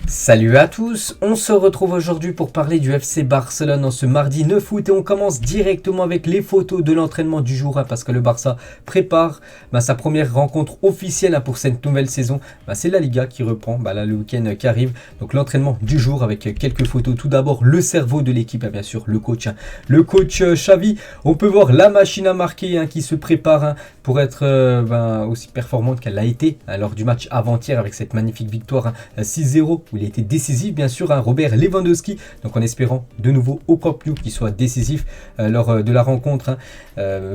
Salut à tous, on se retrouve aujourd'hui pour parler du FC Barcelone en ce mardi 9 août et on commence directement avec les photos de l'entraînement du jour parce que le Barça prépare sa première rencontre officielle pour cette nouvelle saison. C'est la Liga qui reprend là, le week-end qui arrive, donc l'entraînement du jour avec quelques photos. Tout d'abord le cerveau de l'équipe, bien sûr le coach Xavi. On peut voir la machine à marquer qui se prépare pour être aussi performante qu'elle l'a été lors du match avant-hier avec cette magnifique victoire 6-0 où il était décisif, bien sûr, Robert Lewandowski, donc en espérant de nouveau au Camp Nou qu'il soit décisif lors de la rencontre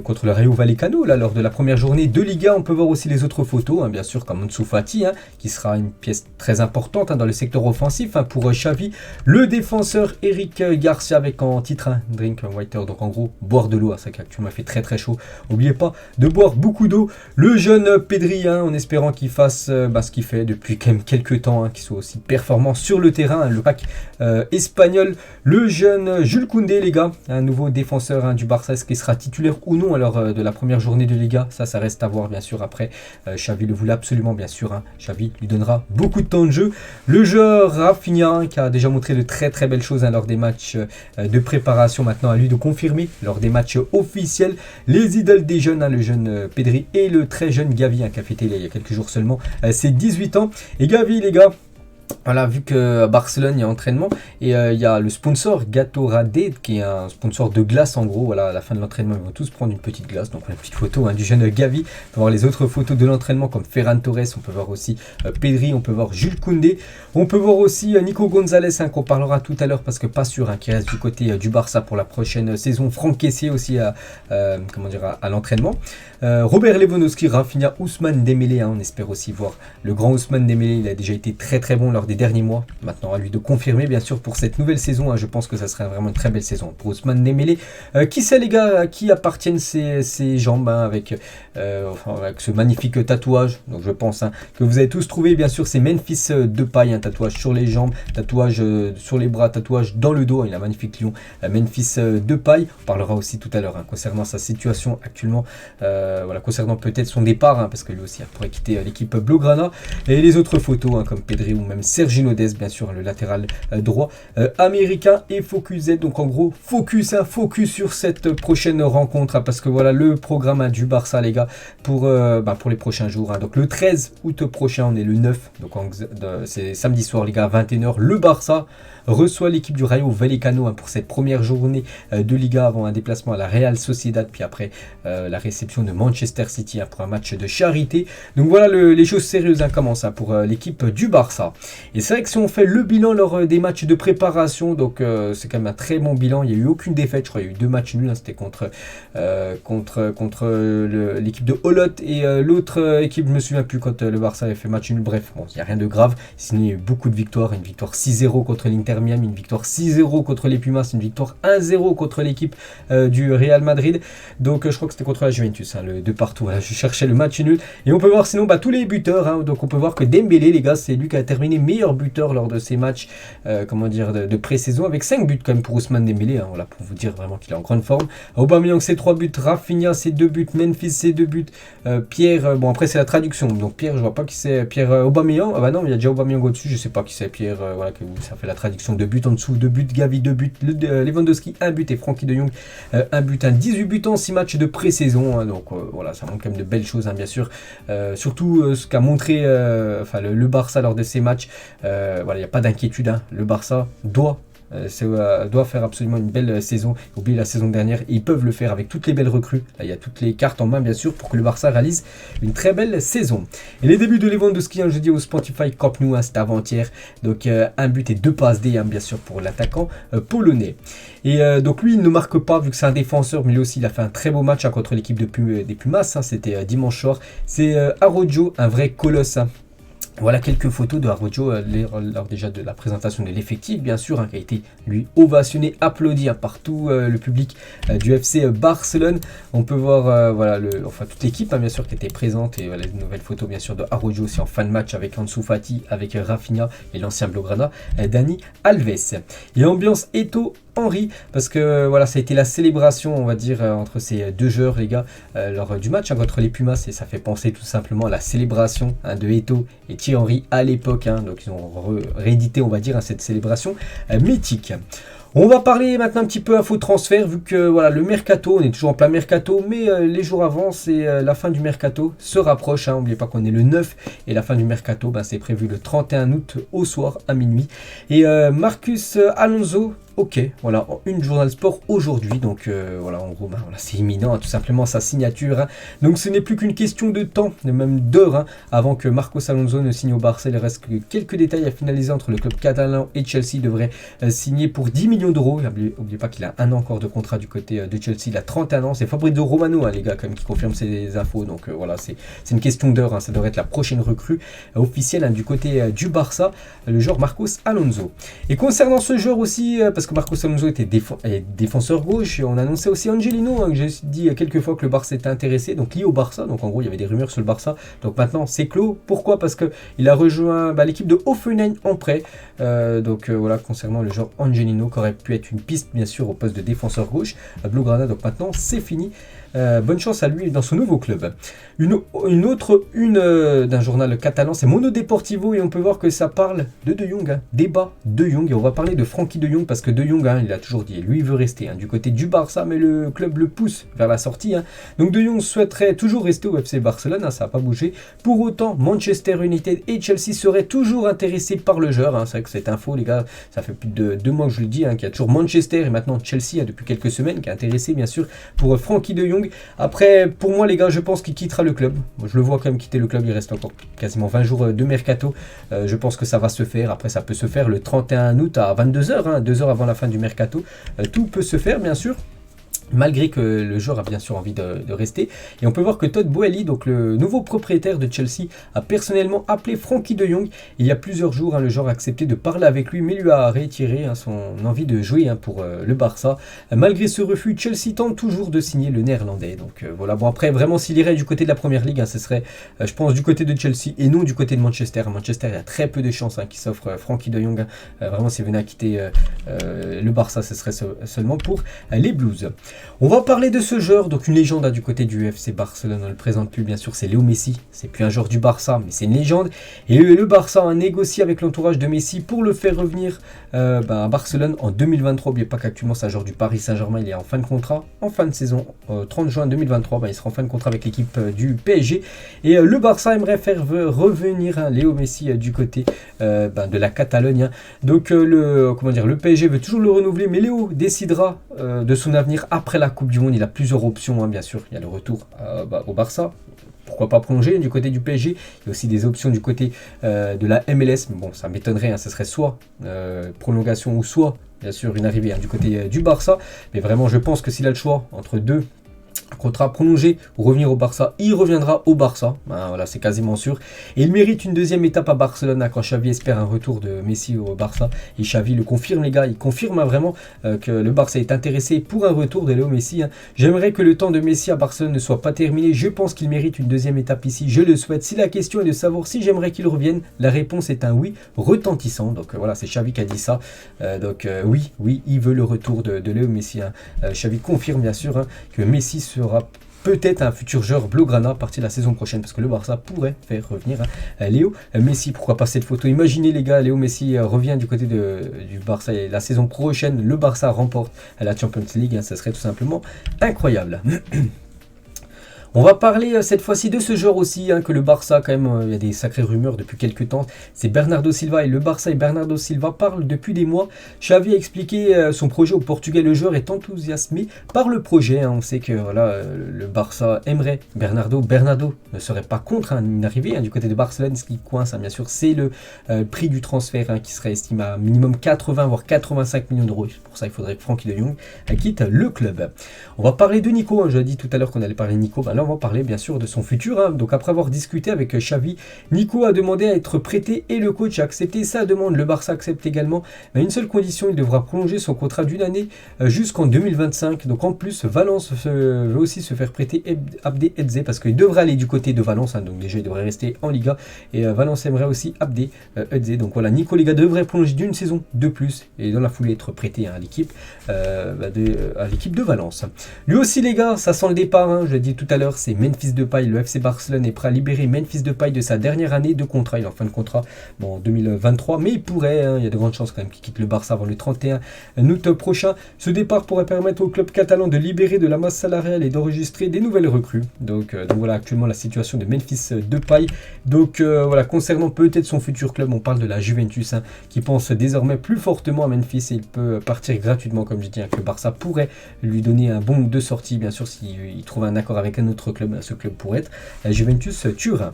contre le Rayo Vallecano, lors de la première journée de Liga. On peut voir aussi les autres photos, bien sûr, comme Ansu Fati, qui sera une pièce très importante dans le secteur offensif pour Xavi. Le défenseur Eric Garcia avec en titre Drink Water, donc en gros, boire de l'eau, c'est qu'actuellement il fait très très chaud. N'oubliez pas de boire beaucoup d'eau. Le jeune Pedri, en espérant qu'il fasse ce qu'il fait depuis quand même quelques temps, qu'il soit aussi performant sur le terrain, le pack espagnol. Le jeune Jules Koundé, les gars, un nouveau défenseur du Barça, est-ce qu'il sera titulaire ou non alors de la première journée de Liga, ça reste à voir bien sûr. Après Xavi le voulait absolument, bien sûr, Xavi lui donnera beaucoup de temps de jeu. Le joueur Rafinha qui a déjà montré de très très belles choses lors des matchs de préparation, maintenant à lui de confirmer lors des matchs officiels. Les idoles des jeunes, le jeune Pedri et le très jeune Gavi qui a fêté il y a quelques jours seulement ses 18 ans. Et Gavi, les gars, voilà, vu qu'à Barcelone il y a entraînement et il y a le sponsor Gatorade qui est un sponsor de glace en gros. Voilà, à la fin de l'entraînement ils vont tous prendre une petite glace, donc une petite photo du jeune Gavi. On peut voir les autres photos de l'entraînement comme Ferran Torres, on peut voir aussi Pedri, on peut voir Jules Koundé, on peut voir aussi Nico Gonzalez qu'on parlera tout à l'heure parce que pas sûr qui reste du côté du Barça pour la prochaine saison. Franck Kessié aussi à l'entraînement. Robert Lewandowski, Rafinha, Ousmane Dembélé, on espère aussi voir le grand Ousmane Dembélé. Il a déjà été très très bon lors des derniers mois. Maintenant à lui de confirmer bien sûr pour cette nouvelle saison. Je pense que ça serait vraiment une très belle saison pour Ousmane Dembélé. Qui c'est les gars à qui appartiennent ces jambes avec ce magnifique tatouage. Donc je pense que vous avez tous trouvé bien sûr c'est Memphis Depay, un tatouage sur les jambes, tatouage sur les bras, tatouage dans le dos. Il a un magnifique lion, Memphis Depay. On parlera aussi tout à l'heure concernant sa situation actuellement, concernant peut-être son départ parce que lui aussi pourrait quitter l'équipe Blaugrana. Et les autres photos comme Pedri ou même Sergio Dest, bien sûr, le latéral droit américain, et Focus Z. Donc en gros, focus sur cette prochaine rencontre parce que voilà le programme du Barça, les gars, pour les prochains jours. Donc le 13 août prochain, on est le 9, donc c'est samedi soir, les gars, à 21h. Le Barça reçoit l'équipe du Rayo Vallecano pour cette première journée de Liga avant un déplacement à la Real Sociedad, puis après la réception de Manchester City pour un match de charité. Donc voilà, les choses sérieuses commencent pour l'équipe du Barça. Et c'est vrai que si on fait le bilan lors des matchs de préparation, donc c'est quand même un très bon bilan. Il n'y a eu aucune défaite, je crois. Il y a eu 2 matchs nuls. C'était contre l'équipe de Olot et l'autre équipe, je ne me souviens plus, quand le Barça avait fait match nul. Bref, bon, il n'y a rien de grave. Sinon, il y a eu beaucoup de victoires. Une victoire 6-0 contre l'Inter Miami, une victoire 6-0 contre les Pumas, une victoire 1-0 contre l'équipe du Real Madrid. Donc je crois que c'était contre la Juventus, le 2 partout. Voilà, je cherchais le match nul. Et on peut voir sinon tous les buteurs. Donc on peut voir que Dembélé, les gars, c'est lui qui a terminé meilleur buteur lors de ces matchs de pré-saison avec 5 buts quand même pour Ousmane Dembélé. Voilà, pour vous dire vraiment qu'il est en grande forme. Aubameyang c'est 3 buts, Rafinha c'est 2 buts, Memphis c'est 2 buts, Pierre, bon après c'est la traduction. Donc Pierre, je vois pas qui c'est, Pierre Aubameyang. Ah bah non, il y a déjà Aubameyang au-dessus, je sais pas qui c'est Pierre, voilà, que ça fait la traduction. 2 buts en dessous, 2 buts, Gavi 2 buts, Lewandowski 1 but et Frankie de Jong 1 but, 18 buts en 6 matchs de pré-saison. Donc voilà, ça montre quand même de belles choses, bien sûr. Surtout ce qu'a montré le Barça lors de ces matchs. Il n'y a pas d'inquiétude. Le Barça doit faire absolument une belle saison. Oubliez la saison dernière, ils peuvent le faire avec toutes les belles recrues. Là, il y a toutes les cartes en main, bien sûr, pour que le Barça réalise une très belle saison. Et les débuts de Lewandowski, je dis au Spotify Camp Nou, c'était avant-hier. Donc 1 but et 2 passes D, bien sûr, pour l'attaquant polonais. Et donc lui, il ne marque pas vu que c'est un défenseur, mais lui aussi, il a fait un très beau match contre l'équipe des Pumas. C'était dimanche soir. C'est Araujo, un vrai colosse. Voilà quelques photos de Araujo lors déjà de la présentation de l'effectif, bien sûr, qui a été lui ovationné, applaudi par tout le public du FC Barcelone. On peut voir toute l'équipe, bien sûr, qui était présente, et les nouvelles photos, bien sûr, de Araujo aussi en fin de match avec Ansu Fati, avec Rafinha et l'ancien Blaugrana, Dani Alves. Et ambiance Eto'o Henry, parce que voilà, ça a été la célébration, on va dire, entre ces deux joueurs, les gars, lors du match contre les Pumas, et ça fait penser tout simplement à la célébration de Eto'o et Thierry Henry à l'époque. Donc ils ont réédité, on va dire, cette célébration mythique. On va parler maintenant un petit peu info transfert, vu que voilà, le mercato, on est toujours en plein mercato, mais les jours avancent et la fin du mercato se rapproche. N'oubliez pas qu'on est le 9 et la fin du mercato, c'est prévu le 31 août au soir à minuit. Et Marcus Alonso, ok, voilà, une journal sport aujourd'hui, donc voilà, en gros, voilà, c'est imminent, tout simplement sa signature. Donc ce n'est plus qu'une question de temps, même d'heures, avant que Marcos Alonso ne signe au Barça. Il reste que quelques détails à finaliser entre le club catalan et Chelsea. Devrait signer pour 10 millions d'euros. N'oubliez pas qu'il a un an encore de contrat du côté de Chelsea, il a 31 ans. C'est Fabrizio Romano, les gars, quand même, qui confirme ces infos. Donc voilà, c'est une question d'heures, ça devrait être la prochaine recrue officielle du côté du Barça, le joueur Marcos Alonso. Et concernant ce joueur aussi, parce que Marcos Alonso était défenseur gauche, on annonçait aussi Angelino, que j'ai dit quelques fois que le Barça était intéressé, donc lié au Barça, donc en gros il y avait des rumeurs sur le Barça, donc maintenant c'est clos. Pourquoi? Parce qu'il a rejoint l'équipe de Hoffenheim en prêt, donc voilà, concernant le joueur Angelino, qui aurait pu être une piste bien sûr au poste de défenseur gauche, Blaugrana, donc maintenant c'est fini. Bonne chance à lui dans son nouveau club. Une autre d'un journal catalan, c'est Mono Deportivo, et on peut voir que ça parle de Jong, débat de Jong, et on va parler de Frenkie de Jong, parce que De Jong, il a toujours dit, lui il veut rester du côté du Barça, mais le club le pousse vers la sortie. Donc De Jong souhaiterait toujours rester au FC Barcelone, ça n'a pas bougé. Pour autant, Manchester United et Chelsea seraient toujours intéressés par le joueur. C'est vrai que cette info, les gars, ça fait plus de 2 mois que je le dis, qu'il y a toujours Manchester et maintenant Chelsea depuis quelques semaines qui est intéressé bien sûr pour Frenkie de Jong. Après, pour moi les gars, je pense qu'il quittera le club. Moi, je le vois quand même quitter le club, il reste encore quasiment 20 jours de mercato. Je pense que ça va se faire. Après, ça peut se faire le 31 août à 22h, 2 heures avant la fin du mercato. Tout peut se faire bien sûr, malgré que le joueur a bien sûr envie de rester. Et on peut voir que Todd Boehly, donc le nouveau propriétaire de Chelsea, a personnellement appelé Frenkie de Jong il y a plusieurs jours. Le joueur a accepté de parler avec lui, mais lui a retiré son envie de jouer pour le Barça. Malgré ce refus, Chelsea tente toujours de signer le néerlandais. Donc voilà, bon après, vraiment s'il irait du côté de la première ligue, ce serait je pense du côté de Chelsea et non du côté de Manchester. Manchester, il y a très peu de chances qu'il s'offre Frenkie de Jong. Vraiment, s'il venait à quitter le Barça, ce serait seulement pour les Blues. On va parler de ce joueur, donc une légende du côté du FC Barcelone, on ne le présente plus bien sûr, c'est Léo Messi. C'est plus un joueur du Barça, mais c'est une légende. Et le Barça a négocié avec l'entourage de Messi pour le faire revenir à Barcelone en 2023. N'oubliez pas qu'actuellement c'est un joueur du Paris Saint-Germain, il est en fin de contrat, en fin de saison, 30 juin 2023, il sera en fin de contrat avec l'équipe du PSG. Et le Barça aimerait faire revenir Léo Messi du côté de la Catalogne. Donc le PSG veut toujours le renouveler, mais Léo décidera de son avenir après la Coupe du Monde. Il a plusieurs options, bien sûr. Il y a le retour au Barça. Pourquoi pas prolonger du côté du PSG. Il y a aussi des options du côté de la MLS. Mais bon, ça m'étonnerait. Ce serait soit prolongation ou soit, bien sûr, une arrivée du côté du Barça. Mais vraiment, je pense que s'il a le choix entre deux, contrat prolongé ou revenir au Barça, il reviendra au Barça, voilà, c'est quasiment sûr. Et il mérite une deuxième étape à Barcelone quand Xavi espère un retour de Messi au Barça. Et Xavi le confirme, les gars, il confirme vraiment que le Barça est intéressé pour un retour de Léo Messi. J'aimerais que le temps de Messi à Barcelone ne soit pas terminé. Je pense qu'il mérite une deuxième étape ici. Je le souhaite. Si la question est de savoir si j'aimerais qu'il revienne, la réponse est un oui retentissant. Donc voilà, c'est Xavi qui a dit ça. Oui, il veut le retour de Léo Messi. Xavi confirme bien sûr que Messi sera peut-être un futur joueur Blaugrana à partir de la saison prochaine, parce que le Barça pourrait faire revenir Léo Messi. Pourquoi pas cette photo? Imaginez les gars, Léo Messi revient du côté du Barça et la saison prochaine, le Barça remporte la Champions League. Ça serait tout simplement incroyable. On va parler cette fois-ci de ce joueur aussi, que le Barça, quand même, il y a des sacrées rumeurs depuis quelques temps. C'est Bernardo Silva, et le Barça et Bernardo Silva parlent depuis des mois. Xavi a expliqué son projet au Portugais. Le joueur est enthousiasmé par le projet. On sait que voilà, le Barça aimerait Bernardo. Bernardo ne serait pas contre une arrivée du côté de Barcelone. Ce qui coince, bien sûr, c'est le prix du transfert qui serait estimé à minimum 80 voire 85 millions d'euros. Pour ça, il faudrait que Frenkie de Jong quitte le club. On va parler de Nico. Je l'ai dit tout à l'heure qu'on allait parler de Nico. Là, on va parler bien sûr de son futur. Hein. Donc après avoir discuté avec Xavi, Nico a demandé à être prêté et le coach a accepté sa demande. Le Barça accepte également, mais à une seule condition, il devra prolonger son contrat d'une année jusqu'en 2025. Donc en plus, Valence veut aussi se faire prêter Abdé Edzé parce qu'il devrait aller du côté de Valence. Hein. Donc déjà, il devrait rester en Liga et Valence aimerait aussi Abdé Edzé. Donc voilà, Nico les gars devrait prolonger d'une saison de plus et dans la foulée être prêté à l'équipe de Valence. Lui aussi les gars, ça sent le départ, hein, je l'ai dit tout à l'heure, c'est Memphis Depay. Le FC Barcelone est prêt à libérer Memphis Depay de sa dernière année de contrat. Il est en fin de contrat en 2023, mais il pourrait, hein, il y a de grandes chances quand même qu'il quitte le Barça avant le 31 août prochain. Ce départ pourrait permettre au club catalan de libérer de la masse salariale et d'enregistrer des nouvelles recrues. Donc voilà actuellement la situation de Memphis Depay. Donc voilà, concernant peut-être son futur club, on parle de la Juventus, hein, qui pense désormais plus fortement à Memphis et il peut partir gratuitement, comme je dis, hein, que le Barça pourrait lui donner un bon de sortie, bien sûr, s'il trouve un accord avec un autre club. Ce club pourrait être la Juventus Turin.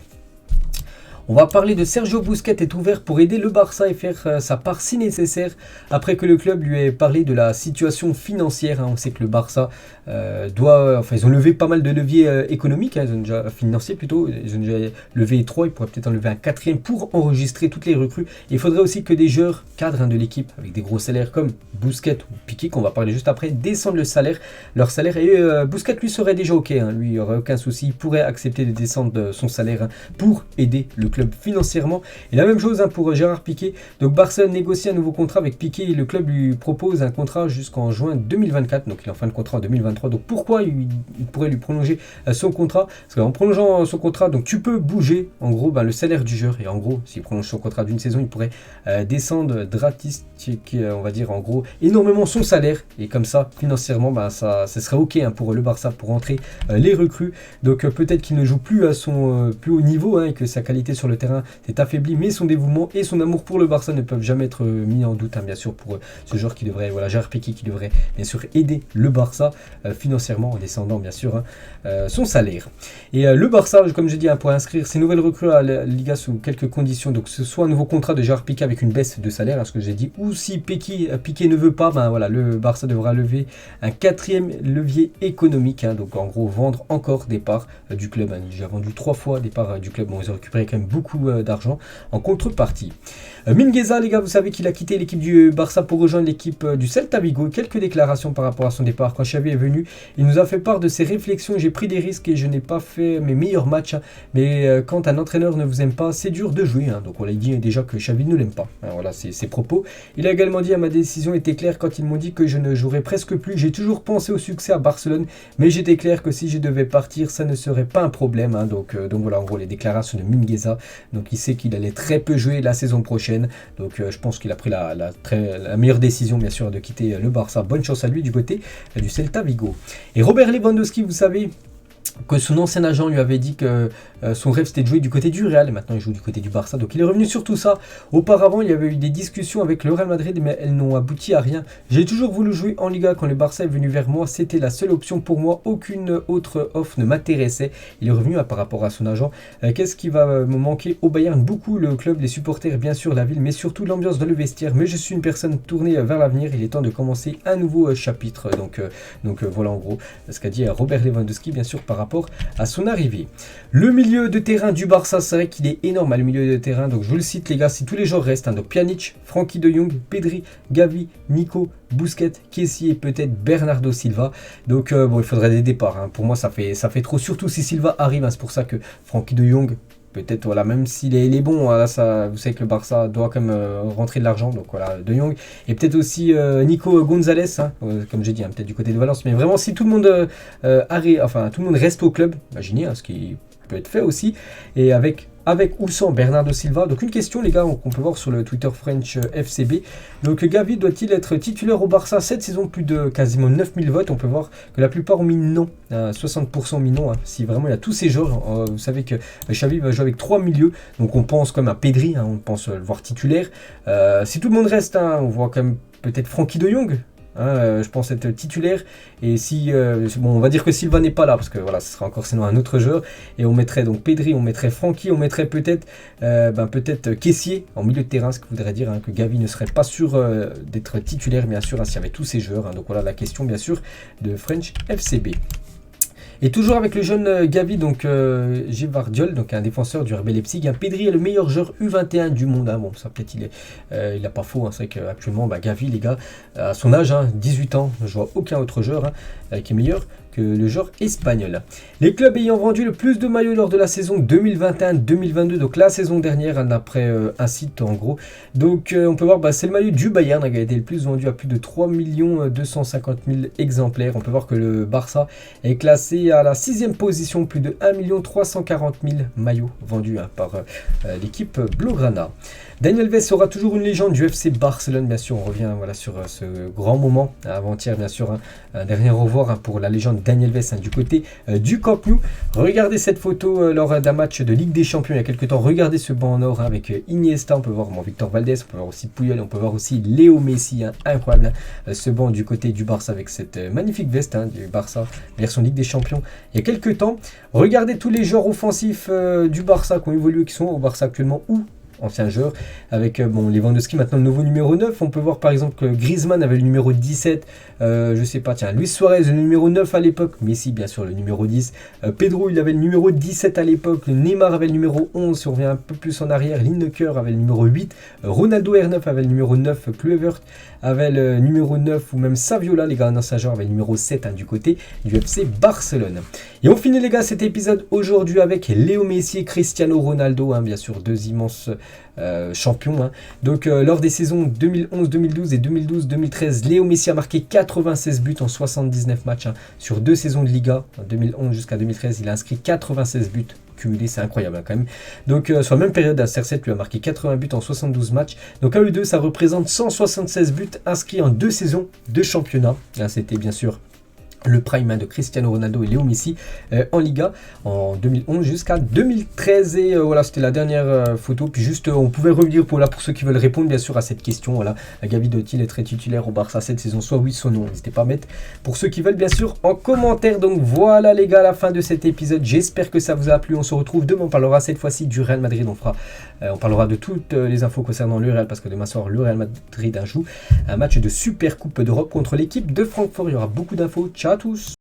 On va parler de Sergio Busquets est ouvert pour aider le Barça et faire sa part si nécessaire après que le club lui ait parlé de la situation financière. Hein. On sait que le Barça ils ont levé pas mal de leviers économiques, hein. Ils ont déjà financiers plutôt, ils ont déjà levé 3, ils pourraient peut-être en lever un 4e pour enregistrer toutes les recrues. Et il faudrait aussi que des joueurs cadres, hein, de l'équipe avec des gros salaires comme Busquets ou Piqué, qu'on va parler juste après, descendent leur salaire. Et Busquets lui serait déjà ok, hein. Lui il n'y aurait aucun souci, il pourrait accepter de descendre son salaire, hein, pour aider le club financièrement. Et la même chose, hein, pour Gérard Piqué. Donc Barcelone négocie un nouveau contrat avec Piqué et le club lui propose un contrat jusqu'en juin 2024. Donc il est en fin de contrat en 2023. Donc pourquoi il pourrait lui prolonger son contrat? Parce qu'en prolongeant son contrat, donc tu peux bouger en gros le salaire du joueur. Et en gros, s'il prolonge son contrat d'une saison, il pourrait descendre drastiquement, on va dire en gros énormément son salaire. Et comme ça, financièrement, ça serait ok, hein, pour le Barça pour rentrer les recrues. Donc peut-être qu'il ne joue plus à son plus haut niveau, hein, et que sa qualité sur le terrain s'est affaibli, mais son dévouement et son amour pour le Barça ne peuvent jamais être mis en doute, hein, bien sûr, pour ce joueur qui devrait, voilà, Gérard Piqué, qui devrait bien sûr aider le Barça financièrement en descendant bien sûr, hein, son salaire. Et le Barça, comme je dis, hein, pour inscrire ses nouvelles recrues à la Liga sous quelques conditions, donc ce soit un nouveau contrat de Gérard Piqué avec une baisse de salaire, hein, ce que j'ai dit, ou si Piqué ne veut pas, voilà, le Barça devra lever un 4e levier économique, hein, donc en gros vendre encore des parts du club, hein. J'ai vendu 3 fois des parts du club, bon, ils ont récupéré quand même beaucoup d'argent en contrepartie. Mingueza, les gars, vous savez qu'il a quitté l'équipe du Barça pour rejoindre l'équipe du Celta Vigo. Quelques déclarations par rapport à son départ. Quand Xavi est venu, il nous a fait part de ses réflexions. J'ai pris des risques et je n'ai pas fait mes meilleurs matchs, hein. Mais quand un entraîneur ne vous aime pas, c'est dur de jouer, hein. Donc on l'a dit déjà que Xavi ne l'aime pas, hein. Voilà, c'est ses propos. Il a également dit: ma décision était claire quand ils m'ont dit que je ne jouerais presque plus. J'ai toujours pensé au succès à Barcelone, mais j'étais clair que si je devais partir, ça ne serait pas un problème, hein. Donc voilà, en gros, les déclarations de Mingueza. Donc il sait qu'il allait très peu jouer la saison prochaine. Donc je pense qu'il a pris la meilleure décision, bien sûr, de quitter le Barça. Bonne chance à lui du côté du Celta Vigo. Et Robert Lewandowski, vous savez que son ancien agent lui avait dit que son rêve c'était de jouer du côté du Real, et maintenant il joue du côté du Barça, donc il est revenu sur tout ça. Auparavant, il y avait eu des discussions avec le Real Madrid, mais elles n'ont abouti à rien. J'ai toujours voulu jouer en Liga. Quand le Barça est venu vers moi, c'était la seule option pour moi, aucune autre offre ne m'intéressait. Il est revenu par rapport à son agent. Qu'est-ce qui va me manquer au Bayern? Beaucoup, le club, les supporters, bien sûr la ville, mais surtout l'ambiance dans le vestiaire. Mais je suis une personne tournée vers l'avenir, il est temps de commencer un nouveau chapitre. Donc voilà en gros ce qu'a dit Robert Lewandowski, bien sûr, par rapport à son arrivée. Le milieu de terrain du Barça, c'est vrai qu'il est énorme, le milieu de terrain. Donc je vous le cite, les gars, si tous les joueurs restent, hein, donc Pjanic, Frenkie de Jong, Pedri, Gavi, Nico, Busquets, Kessie et peut-être Bernardo Silva. Donc bon, il faudrait des départs, hein. Pour moi ça fait trop, surtout si Silva arrive, hein. C'est pour ça que Frenkie de Jong, peut-être, voilà, même s'il est bon, là, ça, vous savez que le Barça doit quand même rentrer de l'argent, donc voilà, De Jong, et peut-être aussi Nico Gonzalez, hein, comme j'ai dit, hein, peut-être du côté de Valence, mais vraiment si tout le monde tout le monde reste au club, imaginez, hein, ce qui peut être fait aussi, et avec ou sans Bernardo Silva. Donc une question, les gars, qu'on peut voir sur le Twitter French FCB. Donc Gavi doit-il être titulaire au Barça cette saison? Plus de quasiment 9000 votes. On peut voir que la plupart ont mis non, 60% ont mis non, hein. Si vraiment il y a tous ces joueurs, vous savez que Xavi va jouer avec 3 milieux, donc on pense comme à Pedri, hein, on pense le voir titulaire. Si tout le monde reste, hein, on voit quand même peut-être Frenkie de Jong, je pense être titulaire. Et si bon, on va dire que Silva n'est pas là, parce que voilà, ce sera encore sinon un autre joueur, et on mettrait donc Pedri, on mettrait Frenkie, on mettrait peut-être Kessie en milieu de terrain, ce qui voudrait dire, hein, que Gavi ne serait pas sûr d'être titulaire, bien sûr, hein, s'il y avait tous ces joueurs, hein. Donc voilà la question, bien sûr, de French FCB. Et toujours avec le jeune Gavi, donc Gvardiol, donc un défenseur du RB Leipzig. Pedri est le meilleur joueur U21 du monde. Hein. Bon, ça peut-être il n'a pas faux. Hein. C'est vrai qu'actuellement, Gavi, les gars, à son âge, 18 ans, je vois aucun autre joueur qui est meilleur que le joueur espagnol. Les clubs ayant vendu le plus de maillots lors de la saison 2021-2022, donc la saison dernière, d'après un site en gros. Donc on peut voir, c'est le maillot du Bayern qui a été le plus vendu à plus de 3 250 000 exemplaires. On peut voir que le Barça est classé à la 6e position, plus de 1 340 000 maillots vendus par l'équipe Blaugrana. Dani Alves sera toujours une légende du FC Barcelone, bien sûr. On revient sur ce grand moment avant-hier, bien sûr. Un dernier au revoir pour la légende Dani Alves du côté du Camp Nou. Regardez cette photo lors d'un match de Ligue des Champions il y a quelques temps. Regardez ce banc en or avec Iniesta. On peut voir Victor Valdés, on peut voir aussi Puyol, on peut voir aussi Léo Messi. Incroyable ce banc du côté du Barça avec cette magnifique veste du Barça version Ligue des Champions il y a quelques temps. Regardez tous les joueurs offensifs du Barça qui ont évolué, qui sont au Barça actuellement ou ancien joueur, avec Lewandowski maintenant le nouveau numéro 9. On peut voir par exemple que Griezmann avait le numéro 17, je sais pas, Luis Suarez le numéro 9 à l'époque, Messi bien sûr le numéro 10, Pedro il avait le numéro 17 à l'époque, Neymar avait le numéro 11, si on revient un peu plus en arrière, Lineker avait le numéro 8, Ronaldo R9 avait le numéro 9, Kluivert avait le numéro 9, ou même Saviola, les gars, dans avait le numéro 7 du côté du FC Barcelone. Et on finit les gars cet épisode aujourd'hui avec Léo Messi et Cristiano Ronaldo, bien sûr deux immenses champions. Donc lors des saisons 2011-2012 et 2012-2013, Léo Messi a marqué 96 buts en 79 matchs sur 2 saisons de Liga, en 2011 jusqu'à 2013, il a inscrit 96 buts. Cumulé, c'est incroyable quand même. Donc sur la même période, CR7 lui a marqué 80 buts en 72 matchs. Donc à eux deux, ça représente 176 buts inscrits en 2 saisons de championnat. Là, c'était bien sûr le prime de Cristiano Ronaldo et Léo Messi en Liga en 2011 jusqu'à 2013 et voilà, c'était la dernière photo. Puis juste on pouvait revenir pour ceux qui veulent répondre bien sûr à cette question. Voilà, Gavi doit-il être titulaire au Barça cette saison, soit oui soit non, n'hésitez pas à mettre pour ceux qui veulent bien sûr en commentaire. Donc voilà les gars, la fin de cet épisode, j'espère que ça vous a plu. On se retrouve demain, on parlera cette fois-ci du Real Madrid, on parlera de toutes les infos concernant le Real, parce que demain soir le Real Madrid joue un match de Super Coupe d'Europe contre l'équipe de Francfort. Il y aura beaucoup d'infos. Ciao à tous.